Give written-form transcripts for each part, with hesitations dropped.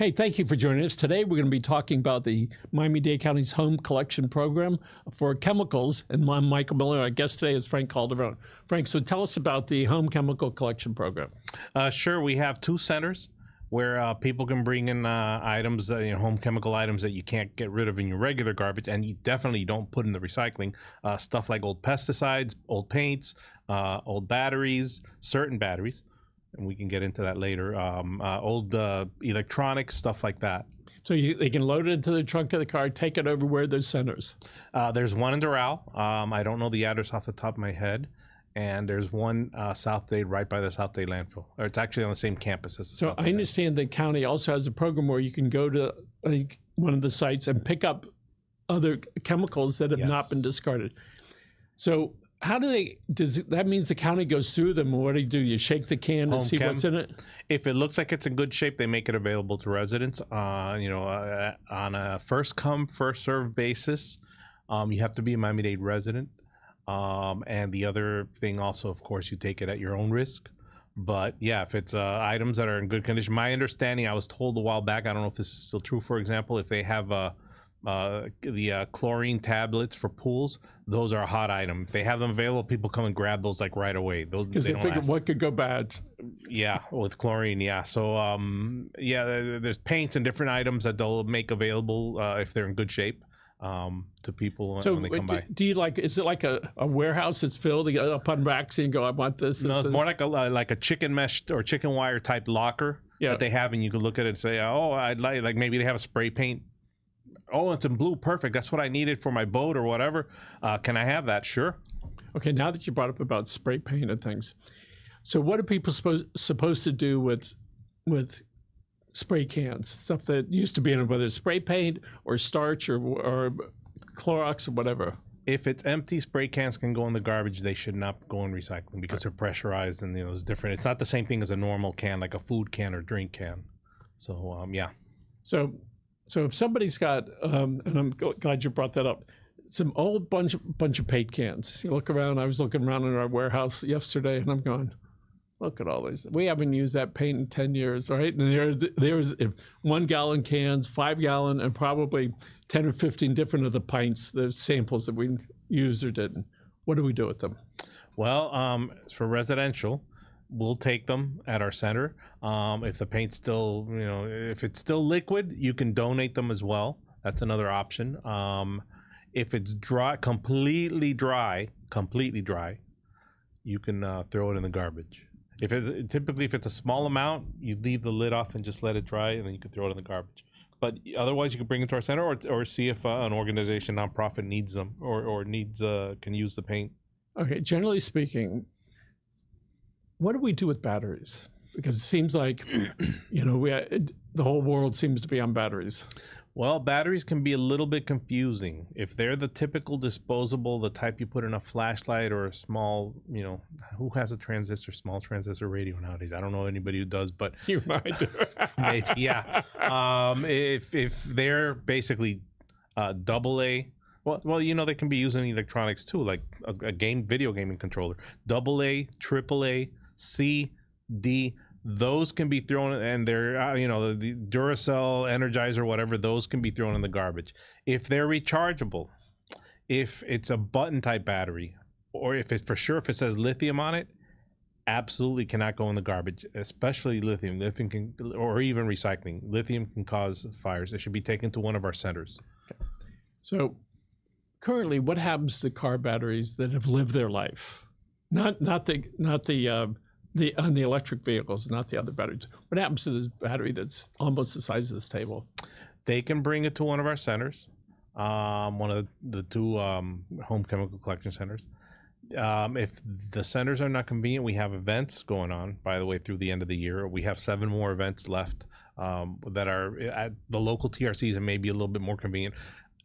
Hey, thank you for joining us. Today we're going to be talking about the Miami-Dade County's home collection program for chemicals. And I'm Michael Miller. Our guest today is Frank Calderon. Frank, so tell us about the home chemical collection program. Sure. We have two centers where people can bring in items, home chemical items that you can't get rid of in your regular garbage, and you definitely don't put in the recycling. Stuff like old pesticides, old paints, old batteries, certain batteries. And we can get into that later. Old electronics, stuff like that. So they can load it into the trunk of the car, take it over where there's centers. There's one in Doral. I don't know the address off the top of my head. And there's one South Dade, right by the South Dade landfill. Or it's actually on the same campus as the So I understand the county also has a program where you can go to one of the sites and pick up other chemicals that have not been discarded. So how do they, that means the county goes through them, or what do? You shake the can and see what's in it? If it looks like it's in good shape, they make it available to residents, on a first come, first served basis. You have to be a Miami-Dade resident. And the other thing also, of course, you take it at your own risk. But yeah, if it's items that are in good condition, my understanding, I was told a while back, I don't know if this is still true, for example, if they have the chlorine tablets for pools, those are a hot item. If they have them available, people come and grab those like right away. Those, because they figure what could go bad. Yeah, with chlorine, yeah. So there's paints and different items that they'll make available if they're in good shape to people when they come by. Do you is it like a warehouse that's filled, you go up on racks and you go, I want this? No, it's more like a chicken mesh or chicken wire type locker that they have, and you can look at it and say, oh, I'd like maybe they have a spray paint. Oh, it's in blue. Perfect. That's what I needed for my boat or whatever. Can I have that? Sure. Okay. Now that you brought up about spray paint and things, so what are people supposed to do with spray cans, stuff that used to be in it, whether it's spray paint or starch or Clorox or whatever? If it's empty, spray cans can go in the garbage. They should not go in recycling because they're pressurized and it's different. It's not the same thing as a normal can, like a food can or drink can. So yeah. So if somebody's got, and I'm glad you brought that up, some old bunch of paint cans. You look around. I was looking around in our warehouse yesterday, and I'm going, look at all these. We haven't used that paint in 10 years, right? And there's 1 gallon cans, 5 gallon, and probably 10 or 15 different of the pints, the samples that we used or didn't. What do we do with them? Well, for residential, we'll take them at our center. If the paint's still, if it's still liquid, you can donate them as well. That's another option. If it's dry, completely dry, you can throw it in the garbage. Typically, if it's a small amount, you leave the lid off and just let it dry, and then you can throw it in the garbage. But otherwise, you can bring it to our center or see if an organization, nonprofit needs them or can use the paint. Okay, generally speaking, what do we do with batteries? Because it seems like, the whole world seems to be on batteries. Well, batteries can be a little bit confusing. If they're the typical disposable, the type you put in a flashlight or a small, who has a small transistor radio nowadays? I don't know anybody who does, but you might do. Yeah. If they're basically AA. Well, they can be used in electronics too, like a video gaming controller. AA, AAA, C, D, those can be thrown, and they're, the Duracell, Energizer, whatever, those can be thrown in the garbage. If they're rechargeable, if it's a button type battery, or if it says lithium on it, absolutely cannot go in the garbage, especially lithium. Lithium can, or even recycling. Lithium can cause fires. It should be taken to one of our centers. Okay. So currently, what happens to car batteries that have lived their life? Not on the electric vehicles, not the other batteries. What happens to this battery that's almost the size of this table? They can bring it to one of our centers, one of the two home chemical collection centers. If the centers are not convenient, we have events going on, by the way, through the end of the year. We have 7 more events left that are at the local TRCs and maybe a little bit more convenient.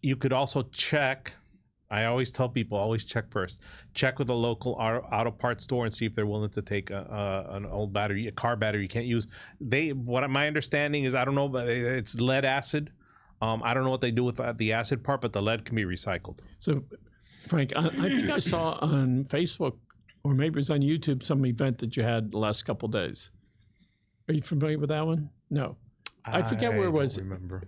You could also check. I always tell people, always check first. Check with a local auto parts store and see if they're willing to take an old battery, a car battery you can't use. My understanding is, I don't know, but it's lead acid. I don't know what they do with the acid part, but the lead can be recycled. So, Frank, I think I saw on Facebook, or maybe it was on YouTube, some event that you had the last couple of days. Are you familiar with that one? No. I forget where it was. Don't remember.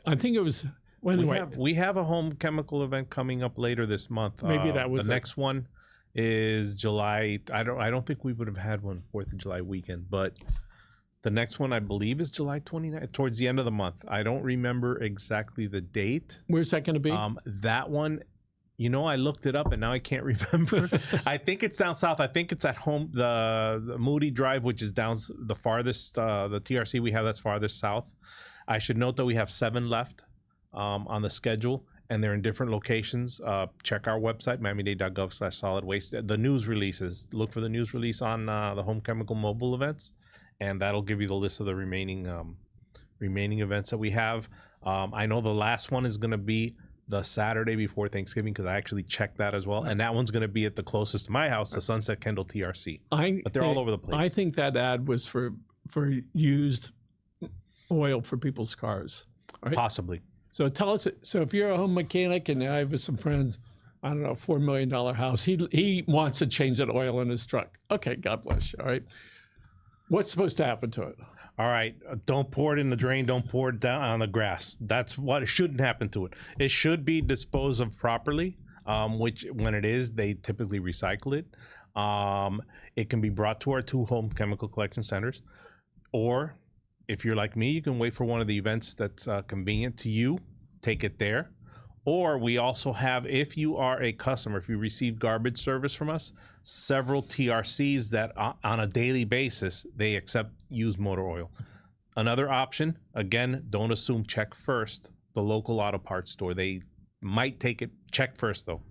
I think it was. Well, anyway, we have a home chemical event coming up later this month. Maybe that was the next one is July. I don't think we would have had one 4th of July weekend, but the next one I believe is July 29th, towards the end of the month. I don't remember exactly the date. Where's that going to be? That one, I looked it up and now I can't remember. I think it's down south. I think it's at home, the Moody Drive, which is down the farthest, the TRC we have that's farthest south. I should note that we have 7 left on the schedule, and they're in different locations. Check our website, miamidade.gov/solid waste. The news releases. Look for the news release on the home chemical mobile events, and that'll give you the list of the remaining events that we have. I know the last one is going to be the Saturday before Thanksgiving, because I actually checked that as well, and that one's going to be at the closest to my house, the Sunset Kendall TRC. But they're all over the place. I think that ad was for used oil for people's cars, right? Possibly. So tell us. So if you're a home mechanic, and I have some friends, I don't know, $4 million house, he wants to change that oil in his truck. Okay, God bless you. All right. What's supposed to happen to it? All right, don't pour it in the drain. Don't pour it down on the grass. That's what shouldn't happen to it. It should be disposed of properly, which when it is, they typically recycle it. It can be brought to our 2 home chemical collection centers, or if you're like me, you can wait for one of the events that's convenient to you, take it there. Or we also have, if you are a customer, if you receive garbage service from us, several TRCs that on a daily basis, they accept used motor oil. Another option, again, don't assume, check first the local auto parts store. They might take it, check first though.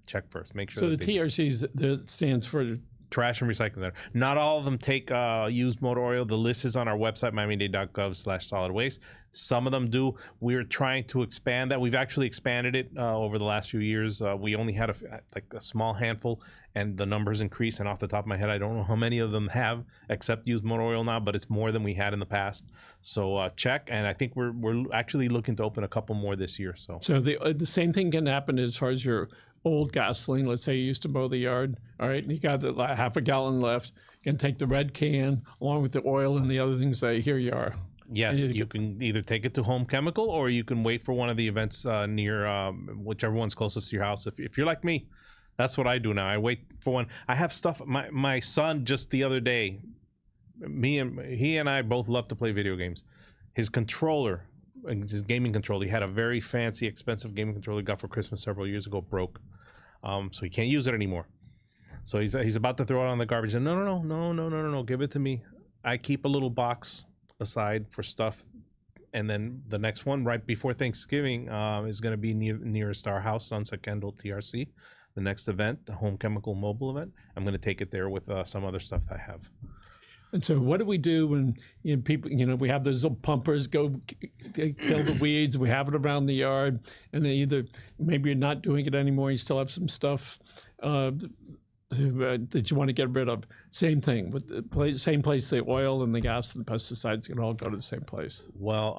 Check first, make sure. So the TRCs, that stands for Trash and Recycling Center. Not all of them take used motor oil. The list is on our website, miamidade.gov/solid waste. Some of them do. We're trying to expand that. We've actually expanded it over the last few years. We only had a small handful, and the numbers increase. And off the top of my head, I don't know how many of them have except used motor oil now, but it's more than we had in the past. So check, and I think we're actually looking to open a couple more this year. So the same thing can happen as far as your old gasoline. Let's say you used to mow the yard, all right, and you got half a gallon left. You can take the red can along with the oil and the other things. Say, here you are. Yes, you can either take it to home chemical, or you can wait for one of the events near whichever one's closest to your house. If you're like me, that's what I do now. I wait for one. I have stuff. My son just the other day, he and I both love to play video games. His controller, his gaming controller, he had a very fancy, expensive gaming controller he got for Christmas several years ago, broke. So he can't use it anymore. So he's about to throw it on the garbage. And no, give it to me. I keep a little box aside for stuff, and then the next one right before Thanksgiving is going to be nearest our house, Sunset Kendall TRC. The next event, the home chemical mobile event, I'm going to take it there with some other stuff that I have. And so what do we do when people, we have those little pumpers go kill the weeds, we have it around the yard, and then either maybe you're not doing it anymore, you still have some stuff that you want to get rid of. Same thing, with the same place, the oil and the gas and the pesticides can all go to the same place. Well,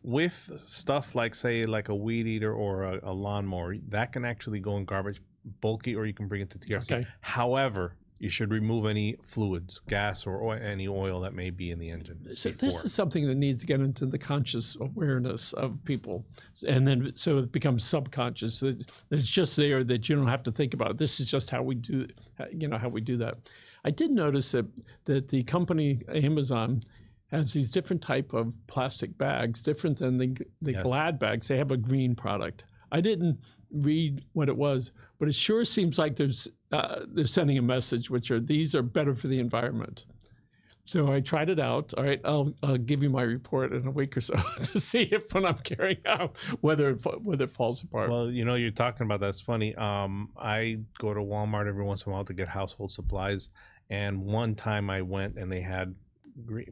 with stuff like, say, like a weed eater or a lawnmower, that can actually go in garbage, bulky, or you can bring it to TRC. Okay. However, you should remove any fluids, gas, or any oil that may be in the engine. So this is something that needs to get into the conscious awareness of people, and then so it becomes subconscious. That it's just there, that you don't have to think about it. This is just how we do, how we do that. I did notice that the company Amazon has these different type of plastic bags, different than the Yes. Glad bags. They have a green product. I didn't read what it was, but it sure seems like they're sending a message, which are, these are better for the environment. So I tried it out. All right, I'll give you my report in a week or so to see if when I'm carrying out whether it falls apart. Well, you're talking about that's funny. I go to Walmart every once in a while to get household supplies, and one time I went and they had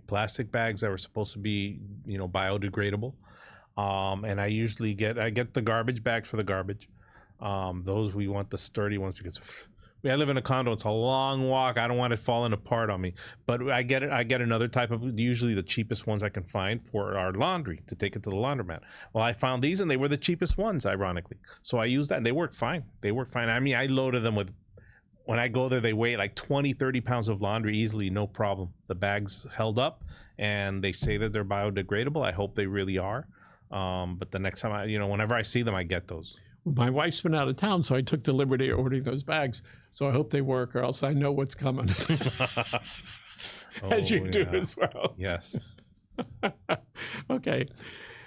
plastic bags that were supposed to be, biodegradable. And I usually get the garbage bags for the garbage. Those we want the sturdy ones because I live in a condo. It's a long walk. I don't want it falling apart on me. But I get another type of, usually the cheapest ones I can find for our laundry to take it to the laundromat. Well, I found these and they were the cheapest ones, ironically. So I used that and they work fine. I mean, I loaded them with when I go there, they weigh like 20, 30 pounds of laundry easily, no problem. The bag's held up, and they say that they're biodegradable. I hope they really are. But the next time whenever I see them, I get those. Well, my wife's been out of town, so I took the liberty of ordering those bags. So I hope they work, or else I know what's coming. As you do as well. Yes. Okay.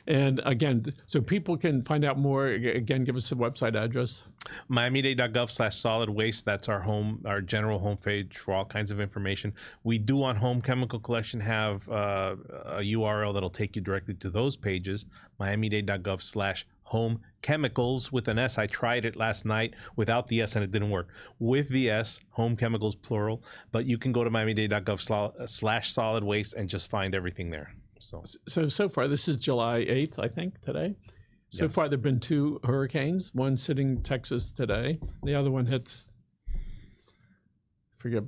And again, so people can find out more. Again, give us the website address. Miami-Dade.gov/solid waste. That's our general homepage for all kinds of information. We do on home chemical collection have a URL that'll take you directly to those pages. Miami-Dade.gov/home chemicals with an S. I tried it last night without the S and it didn't work. With the S, home chemicals plural. But you can go to Miami-Dade.gov/solid waste and just find everything there. So far, this is July 8th, I think, today. So Yes. far, there have been 2 hurricanes, one hitting Texas today. The other one hits, I forget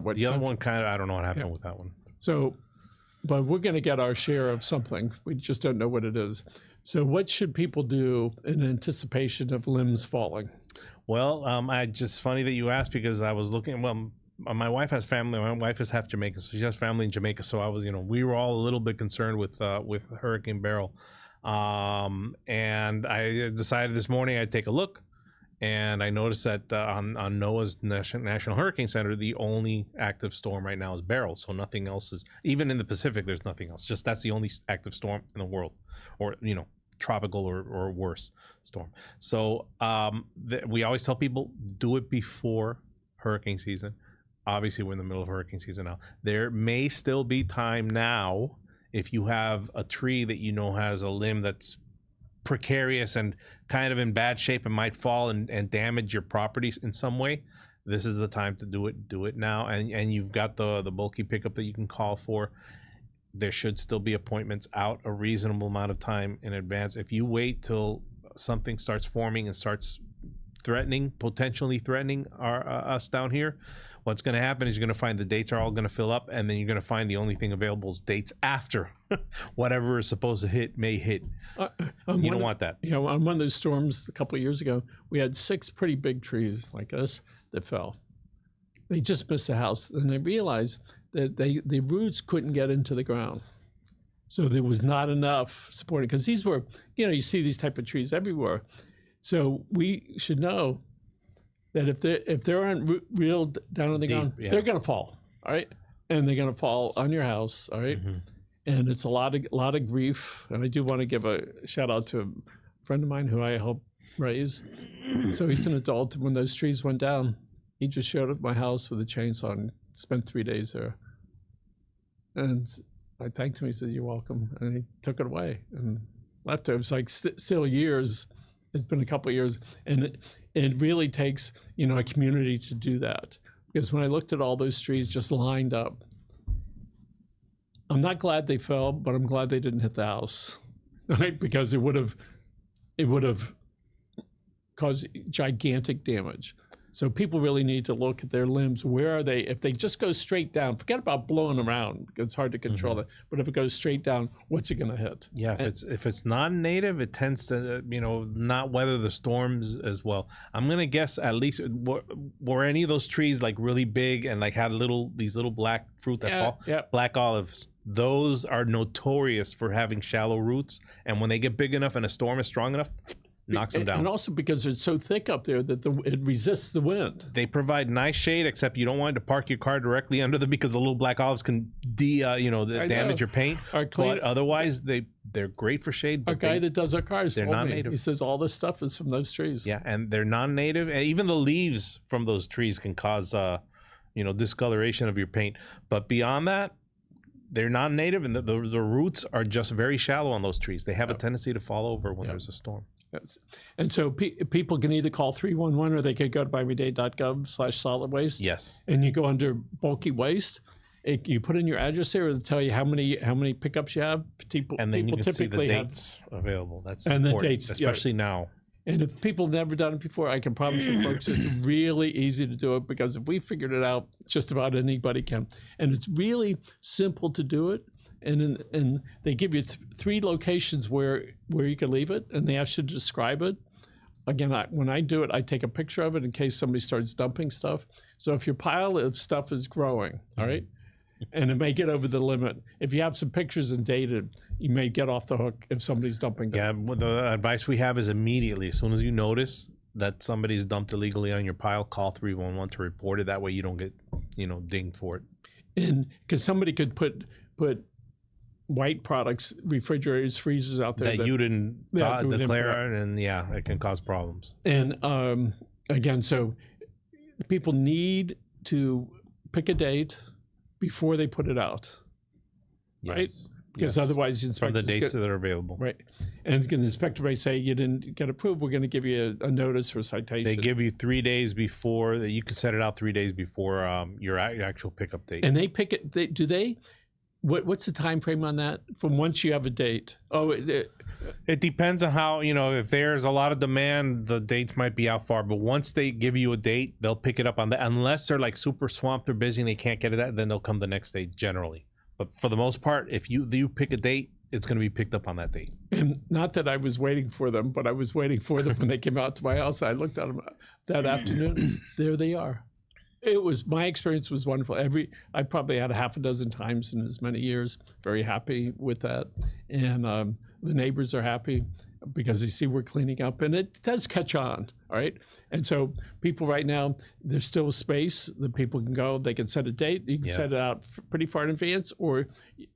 what. The other one I don't know what happened with that one. So, but we're going to get our share of something. We just don't know what it is. So what should people do in anticipation of limbs falling? Well, just funny that you asked, because I was looking, my wife has family. My wife is half Jamaican, so she has family in Jamaica. So I was, we were all a little bit concerned with Hurricane Beryl. And I decided this morning I'd take a look, and I noticed that on NOAA's National Hurricane Center, the only active storm right now is Beryl. So nothing else is, even in the Pacific, there's nothing else. Just that's the only active storm in the world, or tropical or worse storm. So we always tell people, do it before hurricane season. Obviously, we're in the middle of hurricane season now. There may still be time now if you have a tree that has a limb that's precarious and kind of in bad shape and might fall and damage your property in some way. This is the time to do it. Do it now. And you've got the bulky pickup that you can call for. There should still be appointments out a reasonable amount of time in advance. If you wait till something starts forming and starts potentially threatening us down here, what's going to happen is you're going to find the dates are all going to fill up, and then you're going to find the only thing available is dates after whatever is supposed to hit may hit. You don't want that. On one of those storms a couple of years ago, we had 6 pretty big trees like this that fell. They just missed the house, and they realized that the roots couldn't get into the ground. So there was not enough supporting, because these were, you see these type of trees everywhere. So we should know that if they aren't real down on the ground, they're going to fall, all right? And they're going to fall on your house, all right? Mm-hmm. And it's a lot of grief. And I do want to give a shout out to a friend of mine who I helped raise. So he's an adult. When those trees went down, he just showed up at my house with a chainsaw and spent 3 days there. And I thanked him. He said, "You're welcome." And he took it away and left it. It was like still years. It's been a couple of years. And it really takes, a community to do that. Because when I looked at all those trees just lined up, I'm not glad they fell, but I'm glad they didn't hit the house, right? Because it would have caused gigantic damage. So people really need to look at their limbs. Where are they? If they just go straight down, forget about blowing around, because it's hard to control that. But if it goes straight down, what's it going to hit? Yeah, if it's non-native, it tends to not weather the storms as well. I'm gonna guess at least were any of those trees like really big and like had these little black fruit that fall? Yeah. Black olives. Those are notorious for having shallow roots, and when they get big enough and a storm is strong enough, knocks them down. And also because it's so thick up there that it resists the wind. They provide nice shade, except you don't want to park your car directly under them, because the little black olives can damage your paint. But otherwise, they're great for shade. Our guy that does our cars they're non-native. He says all this stuff is from those trees. Yeah, and they're non-native, and even the leaves from those trees can cause discoloration of your paint. But beyond that, they're non-native, and the roots are just very shallow on those trees. They have a tendency to fall over when there's a storm. Yes. And so people can either call 311 or they could go to miami-dade.gov/solid waste. Yes. And you go under bulky waste. You put in your address there, it'll tell you how many pickups you have. And then you can see the dates available. That's and important, the dates, especially now. And if people have never done it before, I can promise you folks, it's really easy to do it, because if we figured it out, just about anybody can. And it's really simple to do it. And they give you 3 locations where you can leave it, and they ask you to describe it. again, when I do it, I take a picture of it in case somebody starts dumping stuff. So if your pile of stuff is growing, all right, and it may get over the limit, if you have some pictures and dated, you may get off the hook if somebody's dumping them. Yeah, well, the advice we have is immediately, as soon as you notice that somebody's dumped illegally on your pile, call 311 to report it. That way you don't get, dinged for it. And because somebody could put white products, refrigerators, freezers out there that you didn't declare, input. and yeah, it can cause problems. And again, so people need to pick a date before they put it out, right? Because otherwise the inspector, from the dates that are available, right? And the inspector may say you didn't get approved, we're going to give you a notice or a citation. They give you 3 days before, that you can set it out 3 days before your actual pickup date. And they pick it. What's the time frame on that? From once you have a date? Oh, it depends on how, if there's a lot of demand, the dates might be out far. But once they give you a date, they'll pick it up on that. Unless they're like super swamped or busy and they can't get it out, then they'll come the next day generally. But for the most part, if you pick a date, it's going to be picked up on that date. And not that I was waiting for them, but I was waiting for them when they came out to my house. I looked at them that afternoon. There they are. My experience was wonderful. I probably had a half a dozen times in as many years. Very happy with that. And the neighbors are happy because they see we're cleaning up, and it does catch on, all right? And so people right now, there's still space that people can go. They can set a date. You can set it out pretty far in advance, or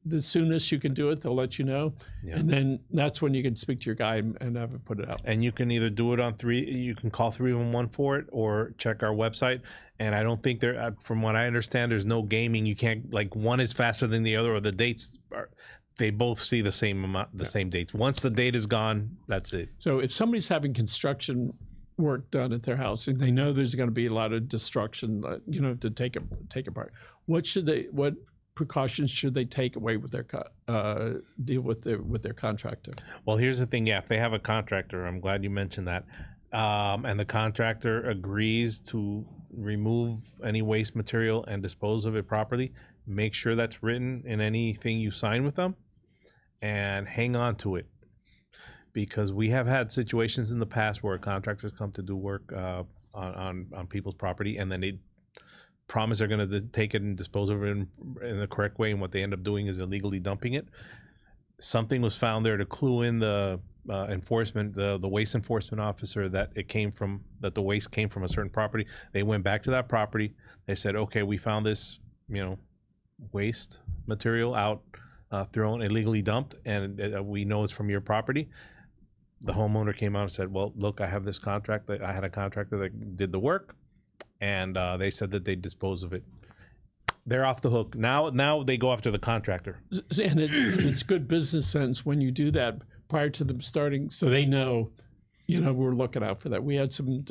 the soonest you can do it, they'll let you know. Yeah. And then that's when you can speak to your guy and have it put it out. And you can either do it on you can call 311 for it, or check our website. And I don't think from what I understand, there's no gaming. You can't, like, one is faster than the other, or the dates they both see the same amount, same dates. Once the date is gone, that's it. So if somebody's having construction work done at their house and they know there's going to be a lot of destruction, to take apart, what precautions should they take away with their deal with their contractor? Well, here's the thing. Yeah, if they have a contractor, I'm glad you mentioned that. And the contractor agrees to remove any waste material and dispose of it properly, make sure that's written in anything you sign with them, and hang on to it, because we have had situations in the past where contractors come to do work on people's property, and then they promise they're going to take it and dispose of it in the correct way, and what they end up doing is illegally dumping it. Something was found there to clue in the enforcement, the waste enforcement officer, that the waste came from a certain property. They went back to that property. They said, okay, we found this, waste material out, thrown, illegally dumped, and we know it's from your property. The homeowner came out and said, well, look, I have this contract. I had a contractor that did the work, and they said that they'd dispose of it. They're off the hook. Now they go after the contractor. And it's good business sense when you do that prior to them starting, so they know, we're looking out for that. We had some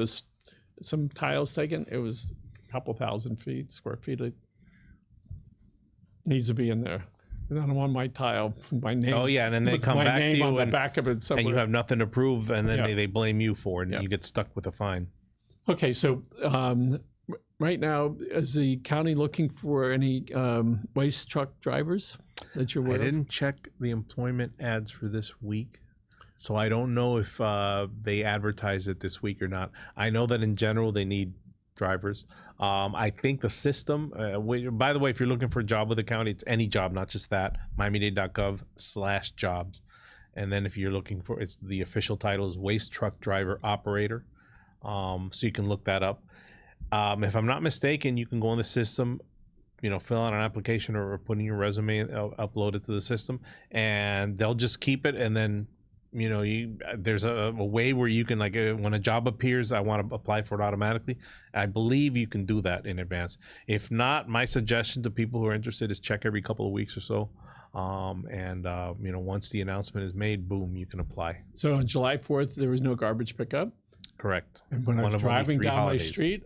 tiles taken. It was a couple thousand square feet. It needs to be in there. I don't want my tile, my name. Oh yeah, and then they come back to you on the back of it somewhere, and you have nothing to prove, and then they blame you for it, and you get stuck with a fine. Okay, so right now, is the county looking for any waste truck drivers that you're aware of? I didn't check the employment ads for this week, so I don't know if they advertised it this week or not. I know that in general they need drivers. I think the system, by the way, if you're looking for a job with the county, it's any job, not just that, miamidade.gov/jobs. And then if you're looking for, it's the official title is waste truck driver operator. So you can look that up. If I'm not mistaken, you can go in the system, fill out an application or put in your resume, upload it to the system, and they'll just keep it. And then, there's a way where you can, like, when a job appears, I want to apply for it automatically. I believe you can do that in advance. If not, my suggestion to people who are interested is check every couple of weeks or so. Once the announcement is made, boom, you can apply. So on July 4th, there was no garbage pickup? Correct. And when I was driving down my street,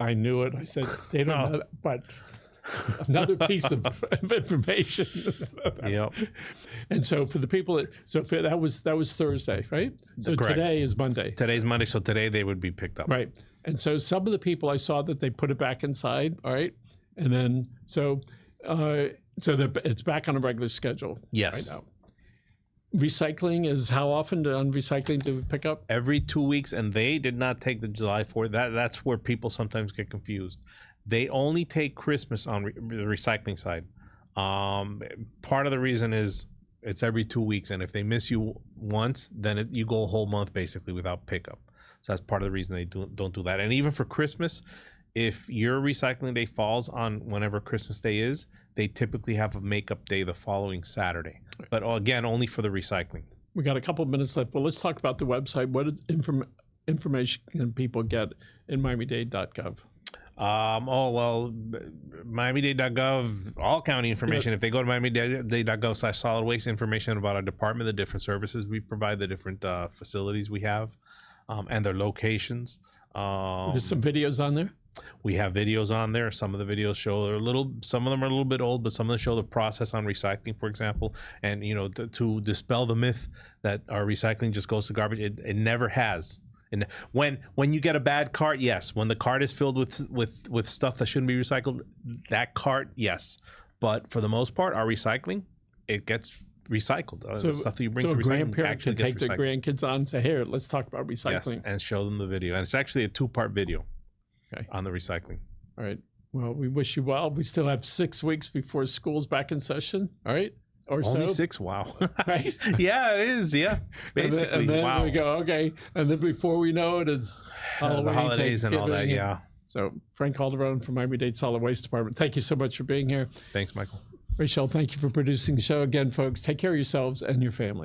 I knew it. I said, they don't know that, but another piece of information. Yep. And so for the people that was Thursday, right? So correct. Today is Monday. Today's Monday, so today they would be picked up. Right. And so some of the people I saw that they put it back inside, all right? And then so it's back on a regular schedule. Yes. Right now. recycling is how often on recycling do we pick up? Every 2 weeks, and they did not take the July 4th. That's where people sometimes get confused. They only take Christmas on the recycling side. Part of the reason is it's every 2 weeks, and if they miss you once, then you go a whole month basically without pickup. So that's part of the reason they don't do that. And even for Christmas, if your recycling day falls on whenever Christmas Day is, they typically have a makeup day the following Saturday. But again, only for the recycling. We got a couple minutes left, but let's talk about the website. What information can people get in Miami-Dade.gov? Miami-Dade.gov, all county information. If they go to Miami-Dade.gov/solid waste, information about our department, the different services we provide, the different facilities we have, and their locations. There's some videos on there. We have videos on there. Some of the videos show some of them are a little bit old, but some of them show the process on recycling, for example. And to dispel the myth that our recycling just goes to garbage, it never has. And when you get a bad cart, yes. When the cart is filled with stuff that shouldn't be recycled, that cart, yes. But for the most part, our recycling, it gets recycled. So, stuff that you bring to a recycling grandparent actually can take gets their recycled. grandkids on and say, "Here, let's talk about Yes, recycling." and show them the video. And it's actually a 2-part video. Okay. On the recycling. All right. Well, we wish you well. We still have 6 weeks before school's back in session. All right. Or Only so. 6? Wow. Right. Yeah, it is. Yeah. Basically. And then wow. we go, okay. And then before we know it, it's Halloween, the holidays and all that. Thanksgiving. Yeah. So Frank Calderon from Miami-Dade Solid Waste Department. Thank you so much for being here. Thanks, Michael. Rachel, thank you for producing the show. Again, folks, take care of yourselves and your families.